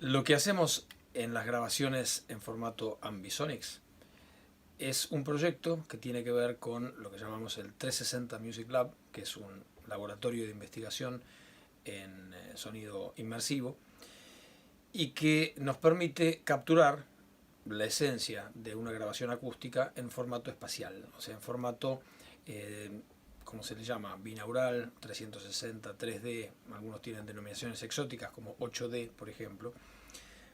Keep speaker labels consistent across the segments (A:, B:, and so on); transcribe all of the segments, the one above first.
A: Lo que hacemos en las grabaciones en formato Ambisonics es un proyecto que tiene que ver con lo que llamamos el 360 Music Lab, que es un laboratorio de investigación en sonido inmersivo y que nos permite capturar la esencia de una grabación acústica en formato espacial, o sea, en formato, ¿cómo se le llama? Binaural, 360, 3D, algunos tienen denominaciones exóticas como 8D, por ejemplo.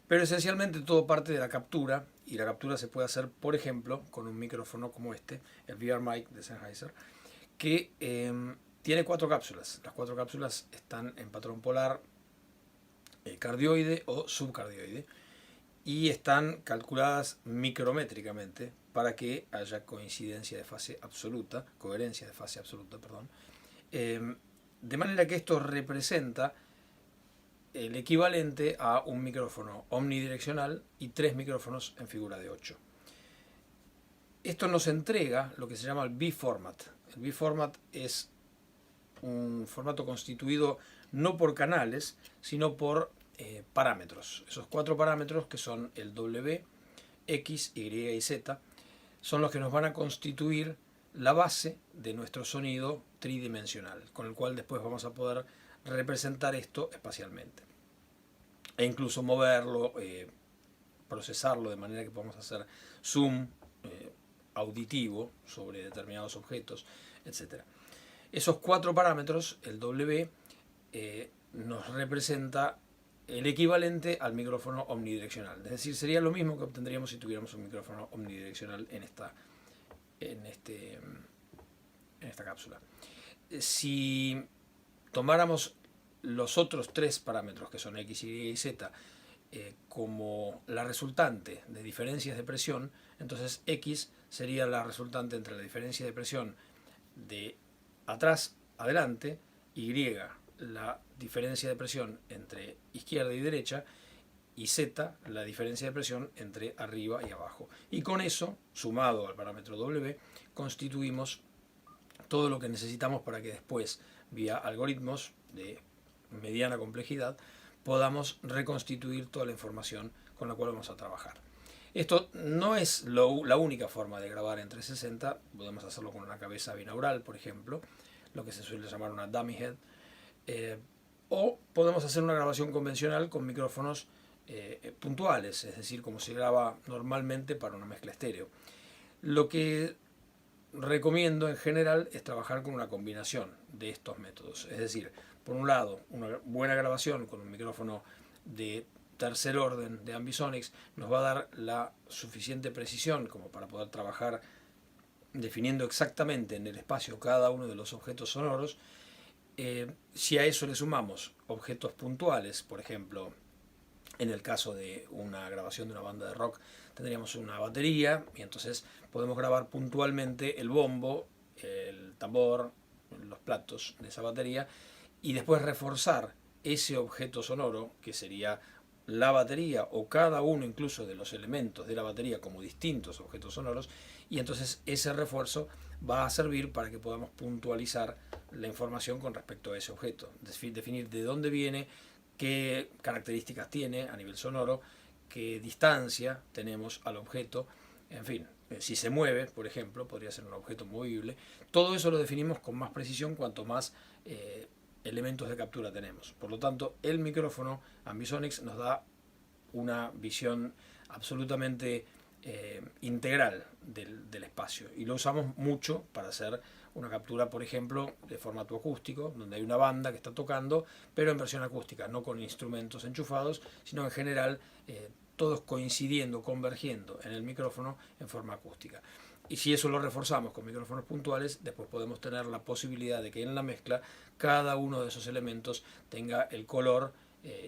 A: Pero esencialmente todo parte de la captura, y la captura se puede hacer, por ejemplo, con un micrófono como este, el VR Mic de Sennheiser, que tiene 4 cápsulas. Las 4 cápsulas están en patrón polar, cardioide o subcardioide, y están calculadas micrométricamente para que haya coherencia de fase absoluta, perdón. De manera que esto representa el equivalente a un micrófono omnidireccional y 3 micrófonos en figura de 8. Esto nos entrega lo que se llama el B-Format. El B-Format es un formato constituido no por canales, sino por parámetros. Esos 4 parámetros, que son el W, X, Y y Z, son los que nos van a constituir la base de nuestro sonido tridimensional, con el cual después vamos a poder representar esto espacialmente e incluso moverlo, procesarlo de manera que podamos hacer zoom auditivo sobre determinados objetos, etc. Esos 4 parámetros, el W, nos representa el equivalente al micrófono omnidireccional, es decir, sería lo mismo que obtendríamos si tuviéramos un micrófono omnidireccional en esta cápsula. Si tomáramos los otros 3 parámetros, que son X, Y y Z, como la resultante de diferencias de presión, entonces X sería la resultante entre la diferencia de presión de atrás adelante, Y la diferencia de presión entre izquierda y derecha, y Z la diferencia de presión entre arriba y abajo. Y con eso, sumado al parámetro W, constituimos todo lo que necesitamos para que después, vía algoritmos de mediana complejidad, podamos reconstituir toda la información con la cual vamos a trabajar. Esto no es la única forma de grabar en 360, podemos hacerlo con una cabeza binaural, por ejemplo, lo que se suele llamar una dummy head, o podemos hacer una grabación convencional con micrófonos puntuales, es decir, como se graba normalmente para una mezcla estéreo. Lo que recomiendo en general es trabajar con una combinación de estos métodos, es decir, por un lado, una buena grabación con un micrófono de tercer orden de Ambisonics nos va a dar la suficiente precisión como para poder trabajar definiendo exactamente en el espacio cada uno de los objetos sonoros. Si a eso le sumamos objetos puntuales, por ejemplo, en el caso de una grabación de una banda de rock, tendríamos una batería y entonces podemos grabar puntualmente el bombo, el tambor, los platos de esa batería y después reforzar ese objeto sonoro, que sería la batería o cada uno incluso de los elementos de la batería como distintos objetos sonoros, y entonces ese refuerzo va a servir para que podamos puntualizar la información con respecto a ese objeto, definir de dónde viene, qué características tiene a nivel sonoro, qué distancia tenemos al objeto, en fin, si se mueve, por ejemplo, podría ser un objeto movible. Todo eso lo definimos con más precisión cuanto más elementos de captura tenemos. Por lo tanto, el micrófono Ambisonics nos da una visión absolutamente integral del espacio, y lo usamos mucho para hacer una captura, por ejemplo, de formato acústico, donde hay una banda que está tocando, pero en versión acústica, no con instrumentos enchufados, sino en general todos coincidiendo, convergiendo en el micrófono en forma acústica. Y si eso lo reforzamos con micrófonos puntuales, después podemos tener la posibilidad de que en la mezcla cada uno de esos elementos tenga el color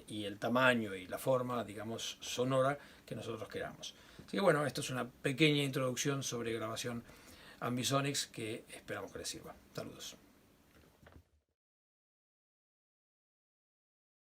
A: y el tamaño y la forma, digamos, sonora que nosotros queramos. Así que bueno, esto es una pequeña introducción sobre grabación Ambisonics que esperamos que les sirva. Saludos.